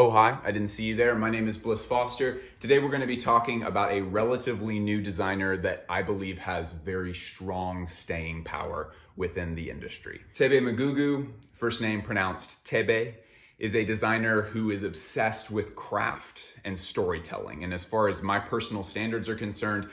Oh, hi, I didn't see you there. My name is Bliss Foster. Today we're going to be talking about a relatively new designer that I believe has very strong staying power within the industry. Thebe Magugu, first name pronounced Thebe, is a designer who is obsessed with craft and storytelling. And as far as my personal standards are concerned,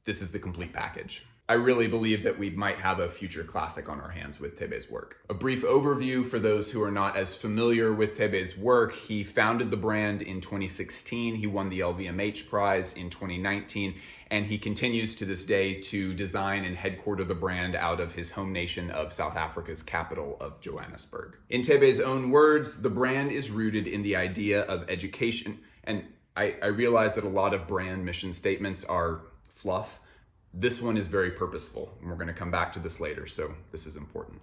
this is the complete package. I really believe that we might have a future classic on our hands with Thebe's work. A brief overview for those who are not as familiar with Thebe's work: he founded the brand in 2016, he won the LVMH prize in 2019, and he continues to this day to design and headquarter the brand out of his home nation of South Africa's capital of Johannesburg. In Thebe's own words, the brand is rooted in the idea of education, and I realize that a lot of brand mission statements are fluff. This one is very purposeful, and we're going to come back to this later, so this is important.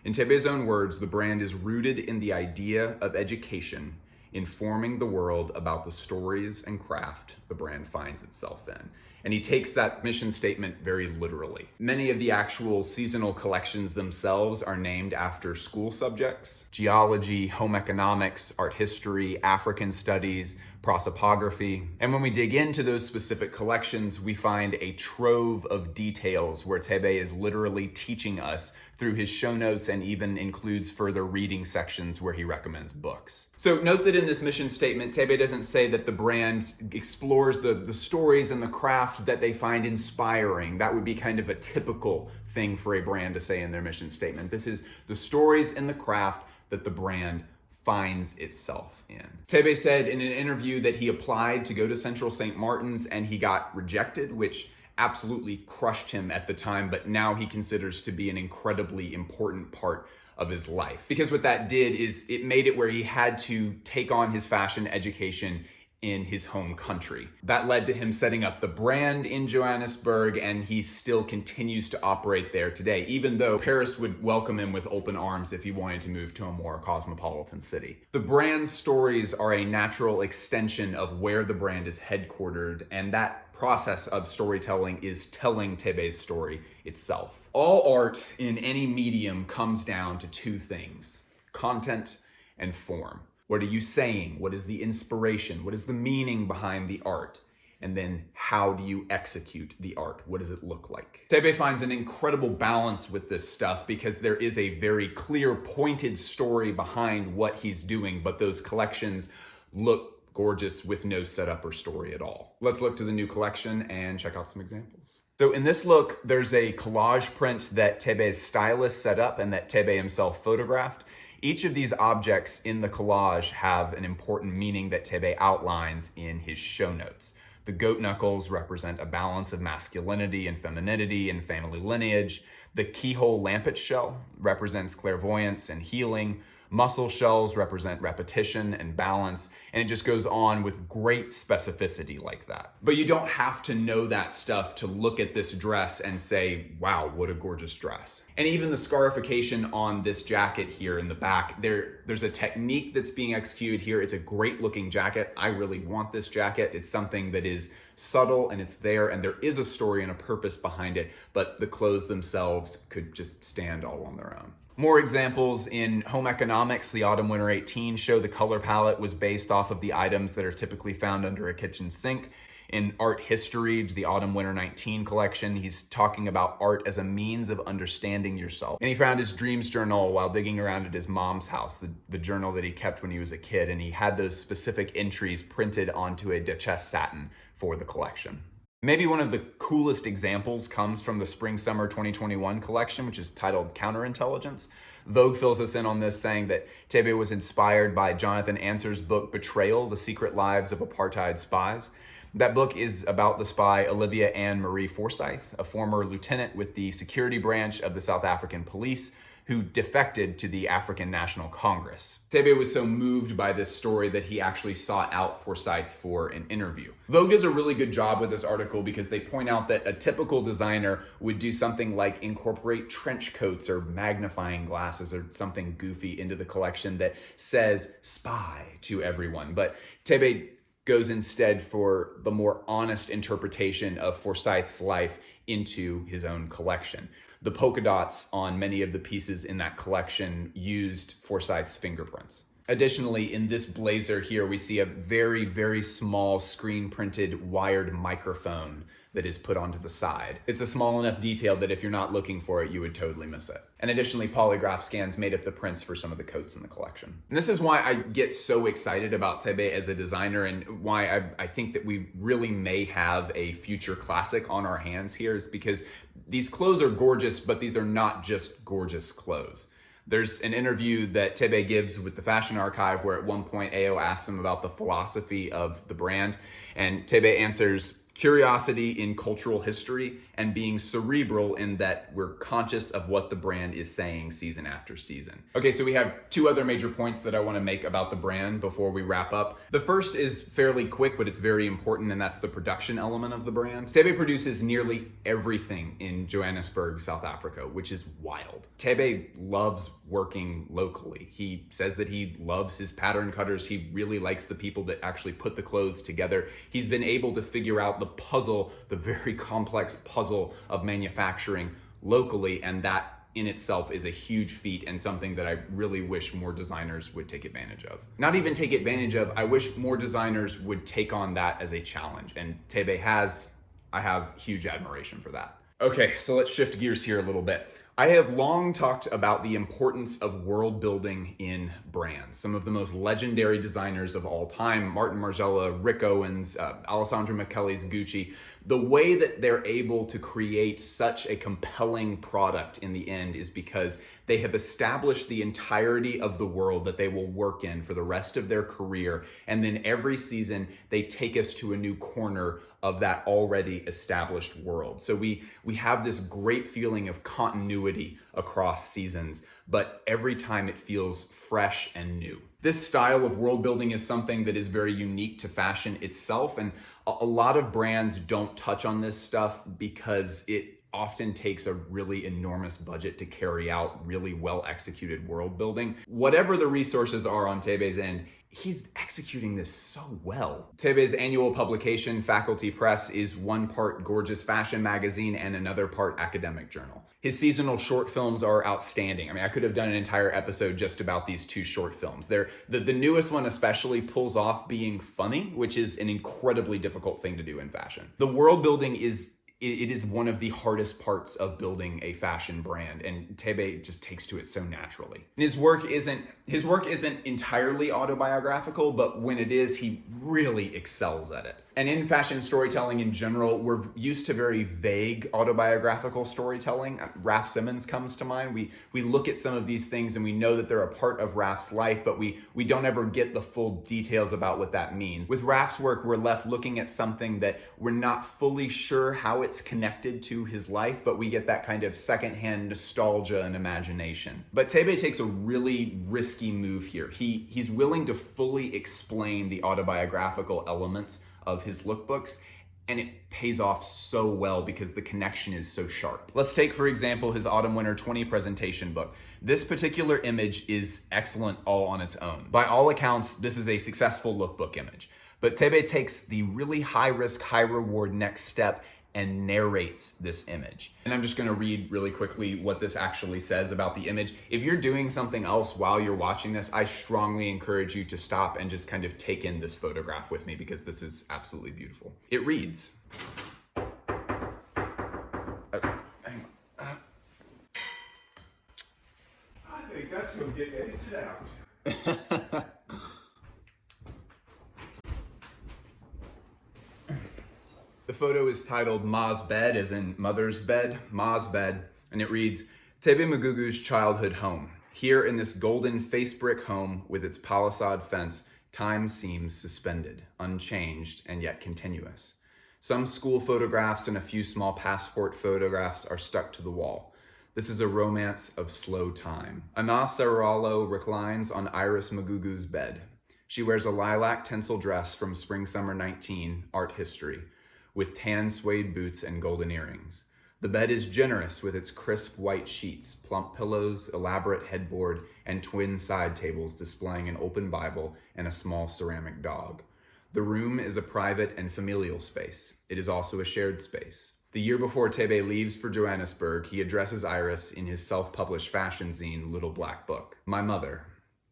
In Thebe's own words, the brand is rooted in the idea of education, informing the world about the stories and craft the brand finds itself in. And he takes that mission statement very literally. Many of the actual seasonal collections themselves are named after school subjects: geology, home economics, art history, African studies, prosopography. And when we dig into those specific collections, we find a trove of details where Thebe is literally teaching us through his show notes, and even includes further reading sections where he recommends books. So note that in this mission statement, Thebe doesn't say that the brand explores the stories and the craft that they find inspiring. That would be kind of a typical thing for a brand to say in their mission statement. This is the stories and the craft that the brand finds itself in. Thebe said in an interview that he applied to go to Central St. Martin's and he got rejected, which absolutely crushed him at the time, but now he considers to be an incredibly important part of his life. Because what that did is it made it where he had to take on his fashion education in his home country. That led to him setting up the brand in Johannesburg, and he still continues to operate there today, even though Paris would welcome him with open arms if he wanted to move to a more cosmopolitan city. The brand's stories are a natural extension of where the brand is headquartered, and that process of storytelling is telling Thebe's story itself. All art in any medium comes down to two things: content and form. What are you saying? What is the inspiration? What is the meaning behind the art? And then how do you execute the art? What does it look like? Thebe finds an incredible balance with this stuff because there is a very clear, pointed story behind what he's doing, but those collections look gorgeous with no setup or story at all. Let's look to the new collection and check out some examples. So in this look, there's a collage print that Thebe's stylist set up and that Thebe himself photographed. Each of these objects in the collage have an important meaning that Thebe outlines in his show notes. The goat knuckles represent a balance of masculinity and femininity and family lineage. The keyhole lampet shell represents clairvoyance and healing. Muscle shells represent repetition and balance, and it just goes on with great specificity like that. But you don't have to know that stuff to look at this dress and say, wow, what a gorgeous dress. And even the scarification on this jacket here in the back, there's a technique that's being executed here. It's a great looking jacket. I really want this jacket. It's something that is subtle and it's there, and there is a story and a purpose behind it, but the clothes themselves could just stand all on their own. More examples in home economics: the Autumn Winter 18 show, the color palette was based off of the items that are typically found under a kitchen sink. In art history, the Autumn Winter 19 collection, he's talking about art as a means of understanding yourself. And he found his dreams journal while digging around at his mom's house, the journal that he kept when he was a kid, and he had those specific entries printed onto a Duchesse satin for the collection. Maybe one of the coolest examples comes from the Spring-Summer 2021 collection, which is titled Counterintelligence. Vogue fills us in on this, saying that Thebe was inspired by Jonathan Answer's book Betrayal: The Secret Lives of Apartheid Spies. That book is about the spy Olivia Ann Marie Forsyth, a former lieutenant with the security branch of the South African police, who defected to the African National Congress. Thebe was so moved by this story that he actually sought out Forsyth for an interview. Vogue does a really good job with this article because they point out that a typical designer would do something like incorporate trench coats or magnifying glasses or something goofy into the collection that says spy to everyone. But Thebe goes instead for the more honest interpretation of Forsyth's life into his own collection. The polka dots on many of the pieces in that collection used Forsyth's fingerprints. Additionally, in this blazer here, we see a very, very small screen printed wired microphone that is put onto the side. It's a small enough detail that if you're not looking for it, you would totally miss it. And additionally, polygraph scans made up the prints for some of the coats in the collection. And this is why I get so excited about Thebe as a designer, and why I think that we really may have a future classic on our hands here, is because these clothes are gorgeous, but these are not just gorgeous clothes. There's an interview that Thebe gives with the Fashion Archive where at one point AO asks him about the philosophy of the brand, and Thebe answers, curiosity in cultural history and being cerebral in that we're conscious of what the brand is saying season after season. Okay, so we have two other major points that I want to make about the brand before we wrap up. The first is fairly quick, but it's very important, and that's the production element of the brand. Thebe produces nearly everything in Johannesburg, South Africa, which is wild. Thebe loves working locally. He says that he loves his pattern cutters. He really likes the people that actually put the clothes together. He's been able to figure out the puzzle, the very complex puzzle of manufacturing locally, and that in itself is a huge feat and something that I really wish more designers would take advantage of. Not even take advantage of, I wish more designers would take on that as a challenge, and Thebe has. I have huge admiration for that. Okay, so let's shift gears here a little bit. I have long talked about the importance of world building in brands. Some of the most legendary designers of all time, Martin Margiela, Rick Owens, Alessandro Michele's Gucci, the way that they're able to create such a compelling product in the end is because they have established the entirety of the world that they will work in for the rest of their career. And then every season they take us to a new corner of that already established world. So we have this great feeling of continuity across seasons, but every time it feels fresh and new. This style of world building is something that is very unique to fashion itself, and a lot of brands don't touch on this stuff because it often takes a really enormous budget to carry out really well executed world building. Whatever the resources are on Thebe's end, he's executing this so well. Thebe's annual publication, Faculty Press, is one part gorgeous fashion magazine and another part academic journal. His seasonal short films are outstanding. I mean, I could have done an entire episode just about these two short films. The newest one especially pulls off being funny, which is an incredibly difficult thing to do in fashion. The world building is one of the hardest parts of building a fashion brand, and Thebe just takes to it so naturally. His work isn't entirely autobiographical, but when it is, he really excels at it. And in fashion storytelling in general, we're used to very vague autobiographical storytelling. Raf Simons comes to mind. We look at some of these things and we know that they're a part of Raf's life, but we don't ever get the full details about what that means. With Raf's work, we're left looking at something that we're not fully sure how it's connected to his life, but we get that kind of secondhand nostalgia and imagination. But Thebe takes a really risky move here. He's willing to fully explain the autobiographical elements of his lookbooks, and it pays off so well because the connection is so sharp. Let's take, for example, his Autumn Winter 20 presentation book. This particular image is excellent all on its own. By all accounts, this is a successful lookbook image. But Thebe takes the really high risk, high reward next step and narrates this image. And I'm just gonna read really quickly what this actually says about the image. If you're doing something else while you're watching this, I strongly encourage you to stop and just kind of take in this photograph with me because this is absolutely beautiful. It reads, okay, hang on. I think that's gonna get edited out. The photo is titled Ma's Bed, as in mother's bed, Ma's bed, and it reads, Thebe Magugu's childhood home. Here in this golden face brick home with its palisade fence, time seems suspended, unchanged, and yet continuous. Some school photographs and a few small passport photographs are stuck to the wall. This is a romance of slow time. Ana Saralo reclines on Iris Magugu's bed. She wears a lilac tinsel dress from Spring Summer 19, Art History, with tan suede boots and golden earrings. The bed is generous with its crisp white sheets, plump pillows, elaborate headboard, and twin side tables displaying an open Bible and a small ceramic dog. The room is a private and familial space. It is also a shared space. The year before Thebe leaves for Johannesburg, he addresses Iris in his self-published fashion zine, Little Black Book. My mother,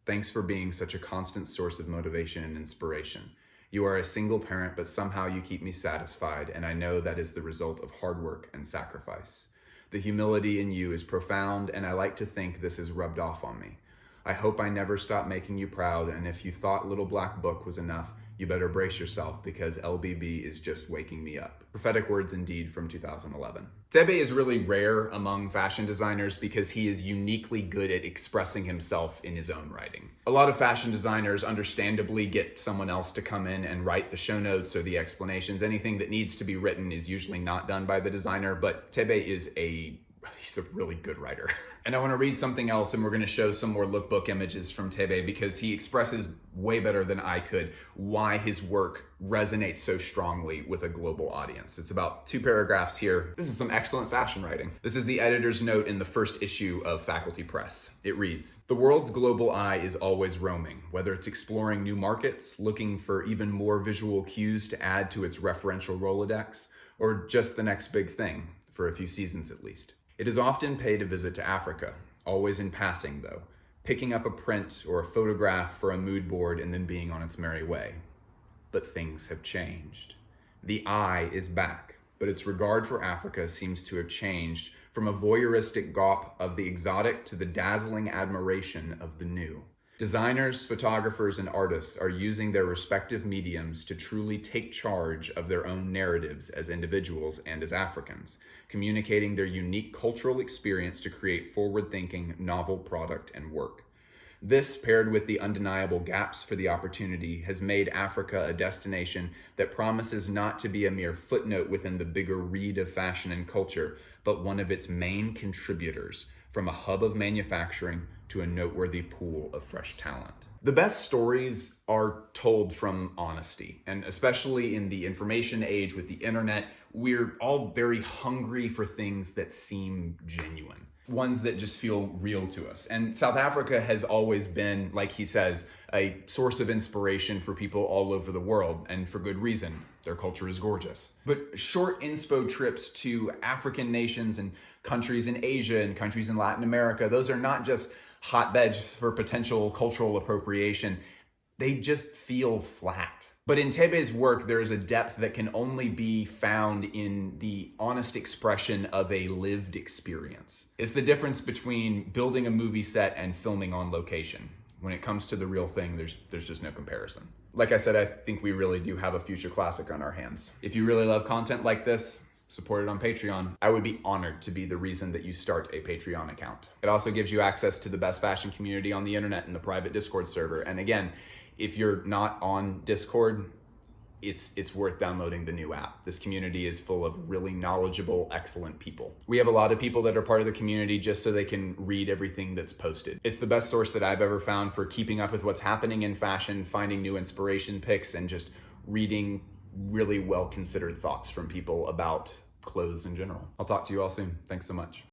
Thanks for being such a constant source of motivation and inspiration. You are a single parent, but somehow you keep me satisfied, and I know that is the result of hard work and sacrifice. The humility in you is profound, and I like to think this is rubbed off on me. I hope I never stop making you proud, and if you thought Little Black Book was enough, you better brace yourself because LBB is just waking me up. Prophetic words indeed from 2011. Thebe is really rare among fashion designers because he is uniquely good at expressing himself in his own writing. A lot of fashion designers understandably get someone else to come in and write the show notes or the explanations. Anything that needs to be written is usually not done by the designer, but Thebe is he's a really good writer. And I want to read something else, and we're going to show some more lookbook images from Thebe because he expresses way better than I could why his work resonates so strongly with a global audience. It's about 2 paragraphs here. This is some excellent fashion writing. This is the editor's note in the first issue of Faculty Press. It reads, "The world's global eye is always roaming, whether it's exploring new markets, looking for even more visual cues to add to its referential Rolodex, or just the next big thing, for a few seasons at least. It is often paid a visit to Africa, always in passing though, picking up a print or a photograph for a mood board and then being on its merry way. But things have changed. The eye is back, but its regard for Africa seems to have changed from a voyeuristic gawp of the exotic to the dazzling admiration of the new. Designers, photographers, and artists are using their respective mediums to truly take charge of their own narratives as individuals and as Africans, communicating their unique cultural experience to create forward-thinking, novel product and work. This, paired with the undeniable gaps for the opportunity, has made Africa a destination that promises not to be a mere footnote within the bigger read of fashion and culture, but one of its main contributors, from a hub of manufacturing to a noteworthy pool of fresh talent." The best stories are told from honesty, and especially in the information age with the internet, we're all very hungry for things that seem genuine, ones that just feel real to us. And South Africa has always been, like he says, a source of inspiration for people all over the world, and for good reason. Their culture is gorgeous. But short inspo trips to African nations and countries in Asia and countries in Latin America, those are not just hotbeds for potential cultural appropriation. They just feel flat. But in Thebe's work, there is a depth that can only be found in the honest expression of a lived experience. It's the difference between building a movie set and filming on location. When it comes to the real thing, there's just no comparison. Like I said, I think we really do have a future classic on our hands. If you really love content like this, support it on Patreon. I would be honored to be the reason that you start a Patreon account. It also gives you access to the best fashion community on the internet in the private Discord server. And again, if you're not on Discord, it's worth downloading the new app. This community is full of really knowledgeable, excellent people. We have a lot of people that are part of the community just so they can read everything that's posted. It's the best source that I've ever found for keeping up with what's happening in fashion, finding new inspiration picks, and just reading really well-considered thoughts from people about clothes in general. I'll talk to you all soon. Thanks so much.